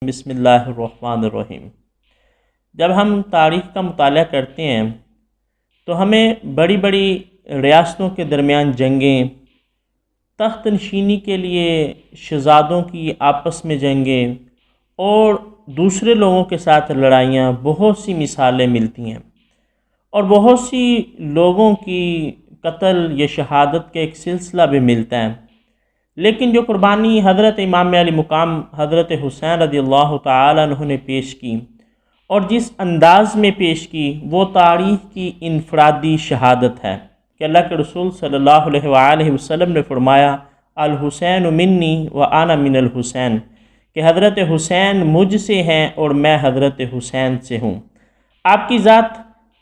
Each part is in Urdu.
بسم اللہ الرحمن الرحیم۔ جب ہم تاریخ کا مطالعہ کرتے ہیں تو ہمیں بڑی بڑی ریاستوں کے درمیان جنگیں، تخت نشینی کے لیے شہزادوں کی آپس میں جنگیں اور دوسرے لوگوں کے ساتھ لڑائیاں، بہت سی مثالیں ملتی ہیں اور بہت سی لوگوں کی قتل یا شہادت کا ایک سلسلہ بھی ملتا ہے۔ لیکن جو قربانی حضرت امام علی مقام حضرت حسین رضی اللہ تعالیٰ عنہ نے پیش کی اور جس انداز میں پیش کی، وہ تاریخ کی انفرادی شہادت ہے کہ اللہ کے رسول صلی اللہ علیہ وآلہ وسلم نے فرمایا الحسین منی و انا من الحسین، کہ حضرت حسین مجھ سے ہیں اور میں حضرت حسین سے ہوں۔ آپ کی ذات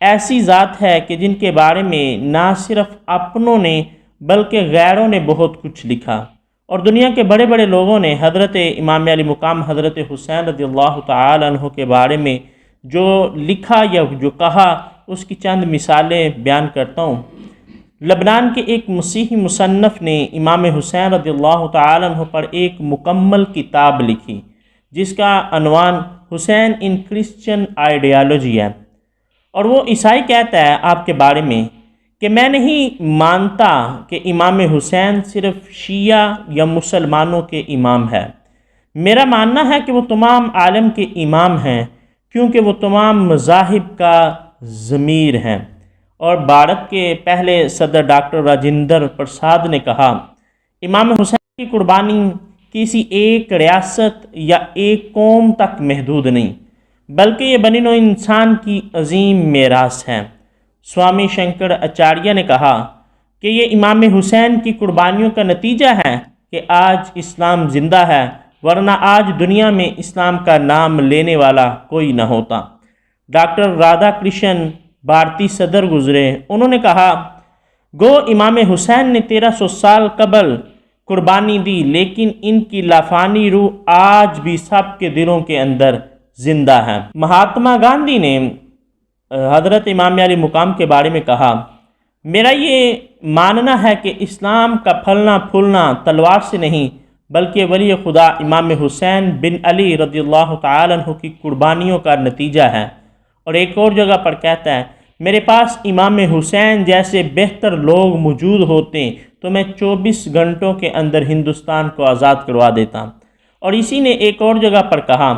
ایسی ذات ہے کہ جن کے بارے میں نہ صرف اپنوں نے بلکہ غیروں نے بہت کچھ لکھا، اور دنیا کے بڑے بڑے لوگوں نے حضرت امام علی مقام حضرت حسین رضی اللہ تعالی عنہ کے بارے میں جو لکھا یا جو کہا، اس کی چند مثالیں بیان کرتا ہوں۔ لبنان کے ایک مسیحی مصنف نے امام حسین رضی اللہ تعالی عنہ پر ایک مکمل کتاب لکھی جس کا عنوان حسین ان کرسچن آئیڈیالوجی ہے، اور وہ عیسائی کہتا ہے آپ کے بارے میں کہ میں نہیں مانتا کہ امام حسین صرف شیعہ یا مسلمانوں کے امام ہے۔ میرا ماننا ہے کہ وہ تمام عالم کے امام ہیں، کیونکہ وہ تمام مذاہب کا ضمیر ہیں۔ اور بھارت کے پہلے صدر ڈاکٹر راجندر پرساد نے کہا امام حسین کی قربانی کسی ایک ریاست یا ایک قوم تک محدود نہیں، بلکہ یہ بنی نوع انسان کی عظیم میراث ہے۔ سوامی شنکر اچاریہ نے کہا کہ یہ امام حسین کی قربانیوں کا نتیجہ ہے کہ آج اسلام زندہ ہے، ورنہ آج دنیا میں اسلام کا نام لینے والا کوئی نہ ہوتا۔ ڈاکٹر رادھا کرشن بھارتی صدر گزرے، انہوں نے کہا گو امام حسین نے 1300 سال قبل قربانی دی، لیکن ان کی لافانی روح آج بھی سب کے دلوں کے اندر زندہ ہے۔ مہاتما گاندھی نے حضرت امام علی مقام کے بارے میں کہا میرا یہ ماننا ہے کہ اسلام کا پھلنا پھولنا تلوار سے نہیں، بلکہ ولی خدا امام حسین بن علی رضی اللہ تعالی عنہ کی قربانیوں کا نتیجہ ہے۔ اور ایک اور جگہ پر کہتا ہے میرے پاس امام حسین جیسے بہتر لوگ موجود ہوتے تو میں 24 گھنٹوں کے اندر ہندوستان کو آزاد کروا دیتا۔ اور اسی نے ایک اور جگہ پر کہا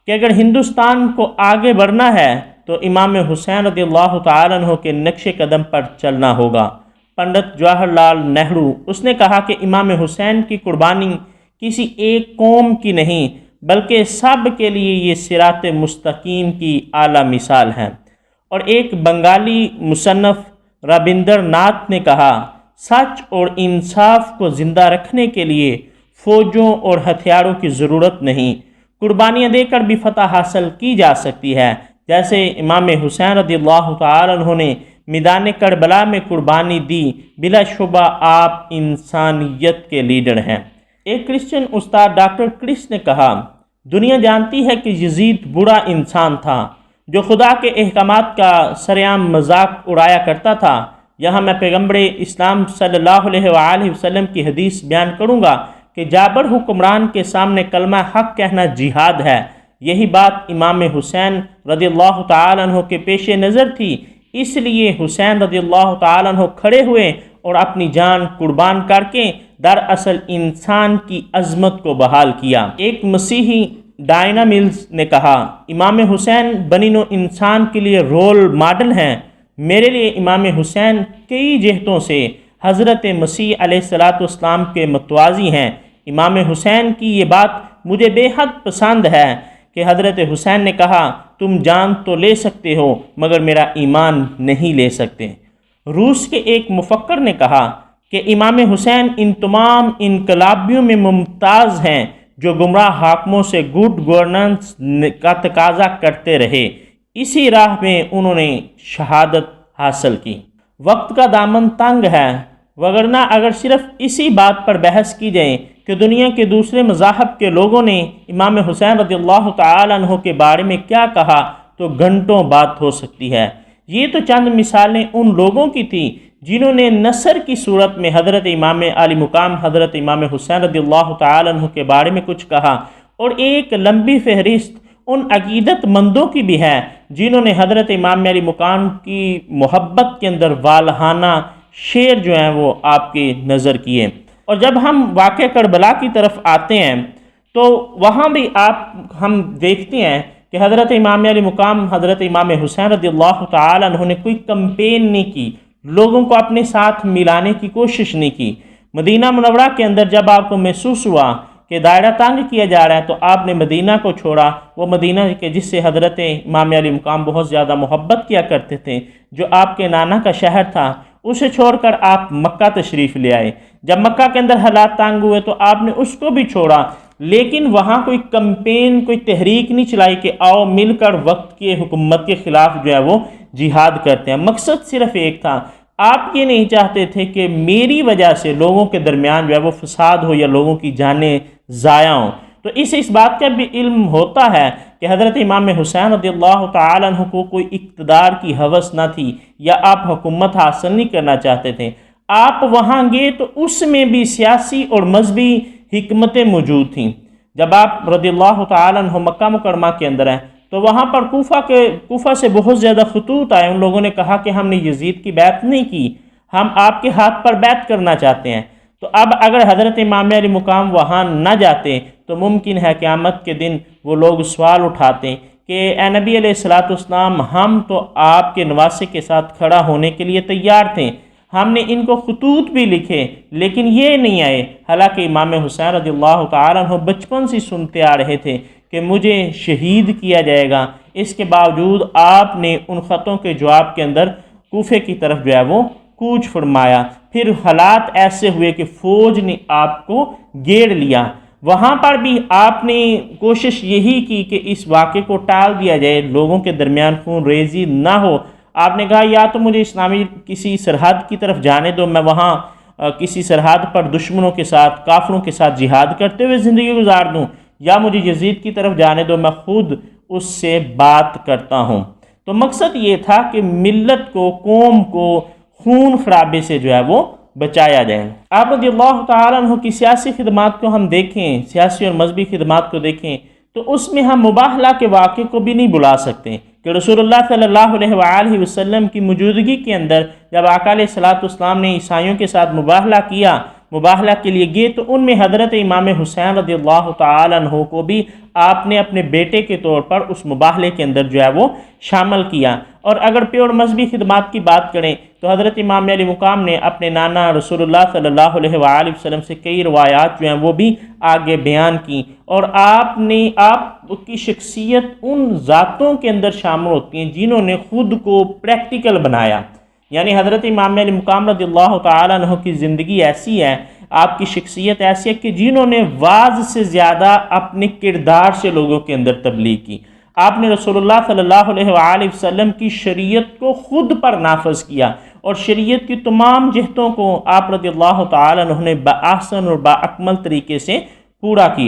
کہ اگر ہندوستان کو آگے بڑھنا ہے تو امام حسین رضی اللہ تعالیٰ عنہ کے نقش قدم پر چلنا ہوگا۔ پنڈت جواہر لال نہرو، اس نے کہا کہ امام حسین کی قربانی کسی ایک قوم کی نہیں، بلکہ سب کے لیے یہ صراط مستقیم کی اعلیٰ مثال ہے۔ اور ایک بنگالی مصنف رابندر ناتھ نے کہا سچ اور انصاف کو زندہ رکھنے کے لیے فوجوں اور ہتھیاروں کی ضرورت نہیں، قربانیاں دے کر بھی فتح حاصل کی جا سکتی ہے، جیسے امام حسین رضی اللہ تعالی عنہ نے میدان کربلا میں قربانی دی۔ بلا شبہ آپ انسانیت کے لیڈر ہیں۔ ایک کرسچن استاد ڈاکٹر کرس نے کہا دنیا جانتی ہے کہ یزید برا انسان تھا جو خدا کے احکامات کا سرعام مذاق اڑایا کرتا تھا۔ یہاں میں پیغمبر اسلام صلی اللہ علیہ وآلہ وسلم کی حدیث بیان کروں گا کہ جابر حکمران کے سامنے کلمہ حق کہنا جہاد ہے۔ یہی بات امام حسین رضی اللہ تعالیٰ عنہ کے پیش نظر تھی، اس لیے حسین رضی اللہ تعالیٰ عنہ کھڑے ہوئے اور اپنی جان قربان کر کے دراصل انسان کی عظمت کو بحال کیا۔ ایک مسیحی ڈائنا ملز نے کہا امام حسین بنی نوع انسان کے لیے رول ماڈل ہیں۔ میرے لیے امام حسین کئی جہتوں سے حضرت مسیح علیہ السلام کے متوازی ہیں۔ امام حسین کی یہ بات مجھے بے حد پسند ہے کہ حضرت حسین نے کہا تم جان تو لے سکتے ہو مگر میرا ایمان نہیں لے سکتے۔ روس کے ایک مفکر نے کہا کہ امام حسین ان تمام انقلابیوں میں ممتاز ہیں جو گمراہ حاکموں سے گڈ گورننس کا تقاضا کرتے رہے، اسی راہ میں انہوں نے شہادت حاصل کی۔ وقت کا دامن تنگ ہے، وگرنہ اگر صرف اسی بات پر بحث کی جائے کہ دنیا کے دوسرے مذاہب کے لوگوں نے امام حسین رضی اللہ تعالی عنہ کے بارے میں کیا کہا تو گھنٹوں بات ہو سکتی ہے۔ یہ تو چند مثالیں ان لوگوں کی تھیں جنہوں نے نثر کی صورت میں حضرت امام علی مقام حضرت امام حسین رضی اللہ تعالی عنہ کے بارے میں کچھ کہا، اور ایک لمبی فہرست ان عقیدت مندوں کی بھی ہے جنہوں نے حضرت امام علی مقام کی محبت کے اندر والہانہ شعر جو ہیں وہ آپ کی نظر کیے۔ اور جب ہم واقعہ کربلا کی طرف آتے ہیں تو وہاں بھی ہم دیکھتے ہیں کہ حضرت امام علی مقام حضرت امام حسین رضی اللہ تعالی عنہ نے کوئی کمپین نہیں کی، لوگوں کو اپنے ساتھ ملانے کی کوشش نہیں کی۔ مدینہ منورہ کے اندر جب آپ کو محسوس ہوا کہ دائرہ تنگ کیا جا رہا ہے تو آپ نے مدینہ کو چھوڑا، وہ مدینہ کے جس سے حضرت امام علی مقام بہت زیادہ محبت کیا کرتے تھے، جو آپ کے نانا کا شہر تھا، اسے چھوڑ کر آپ مکہ تشریف لے آئے۔ جب مکہ کے اندر حالات تنگ ہوئے تو آپ نے اس کو بھی چھوڑا، لیکن وہاں کوئی کمپین، کوئی تحریک نہیں چلائی کہ آؤ مل کر وقت کی حکومت کے خلاف جو ہے وہ جہاد کرتے ہیں۔ مقصد صرف ایک تھا، آپ یہ نہیں چاہتے تھے کہ میری وجہ سے لوگوں کے درمیان جو ہے وہ فساد ہو یا لوگوں کی جانیں ضائع ہوں۔ تو اس بات کا بھی علم ہوتا ہے کہ حضرت امام حسین رضی اللہ تعالی عنہ کو کوئی اقتدار کی ہوس نہ تھی یا آپ حکومت حاصل نہیں کرنا چاہتے تھے۔ آپ وہاں گئے تو اس میں بھی سیاسی اور مذہبی حکمتیں موجود تھیں۔ جب آپ رضی اللہ تعالی عنہ مکہ مکرمہ کے اندر ہیں تو وہاں پر کوفہ سے بہت زیادہ خطوط آئے، ان لوگوں نے کہا کہ ہم نے یزید کی بیعت نہیں کی، ہم آپ کے ہاتھ پر بیعت کرنا چاہتے ہیں۔ تو اب اگر حضرت امام علی مقام وہاں نہ جاتے تو ممکن ہے قیامت کے دن وہ لوگ سوال اٹھاتے کہ اے نبی علیہ السلام، ہم تو آپ کے نواسے کے ساتھ کھڑا ہونے کے لیے تیار تھے، ہم نے ان کو خطوط بھی لکھے لیکن یہ نہیں آئے۔ حالانکہ امام حسین رضی اللہ تعالیٰ عنہ بچپن سے سنتے آ رہے تھے کہ مجھے شہید کیا جائے گا، اس کے باوجود آپ نے ان خطوں کے جواب کے اندر کوفے کی طرف جو ہے وہ کوچ فرمایا۔ پھر حالات ایسے ہوئے کہ فوج نے آپ کو گھیر لیا، وہاں پر بھی آپ نے کوشش یہی کی کہ اس واقعے کو ٹال دیا جائے، لوگوں کے درمیان خون ریزی نہ ہو۔ آپ نے کہا یا تو مجھے اسلامی کسی سرحد کی طرف جانے دو، میں وہاں کسی سرحد پر دشمنوں کے ساتھ، کافروں کے ساتھ جہاد کرتے ہوئے زندگی گزار دوں، یا مجھے یزید کی طرف جانے دو، میں خود اس سے بات کرتا ہوں۔ تو مقصد یہ تھا کہ ملت کو، قوم کو خون خرابے سے جو ہے وہ بچایا جائے۔ آپ رضی اللہ تعالیٰ عنہ کی سیاسی خدمات کو ہم دیکھیں، سیاسی اور مذہبی خدمات کو دیکھیں تو اس میں ہم مباہلہ کے واقعے کو بھی نہیں بلا سکتے کہ رسول اللہ صلی اللہ علیہ وآلہ وسلم کی موجودگی کے اندر جب آقا علیہ السلام نے عیسائیوں کے ساتھ مباہلہ کیا، مباہلہ کے لیے گئے، تو ان میں حضرت امام حسین رضی اللہ تعالیٰ عنہ کو بھی آپ نے اپنے بیٹے کے طور پر اس مباہلے کے اندر جو ہے وہ شامل کیا۔ اور اگر پیور مذہبی خدمات کی بات کریں تو حضرت امام علی مقام نے اپنے نانا رسول اللہ صلی اللہ علیہ وآلہ وسلم سے کئی روایات جو ہیں وہ بھی آگے بیان کی، اور آپ کی شخصیت ان ذاتوں کے اندر شامل ہوتی ہیں جنہوں نے خود کو پریکٹیکل بنایا۔ یعنی حضرت امام علی مقام رضی اللہ تعالیٰ عنہ کی زندگی ایسی ہے، آپ کی شخصیت ایسی ہے کہ جنہوں نے واعظ سے زیادہ اپنے کردار سے لوگوں کے اندر تبلیغ کی۔ آپ نے رسول اللہ صلی اللہ علیہ وآلہ وسلم کی شریعت کو خود پر نافذ کیا، اور شریعت کی تمام جہتوں کو آپ رضی اللہ تعالیٰ عنہ نے بأحسن اور باکمل طریقے سے پورا کیا۔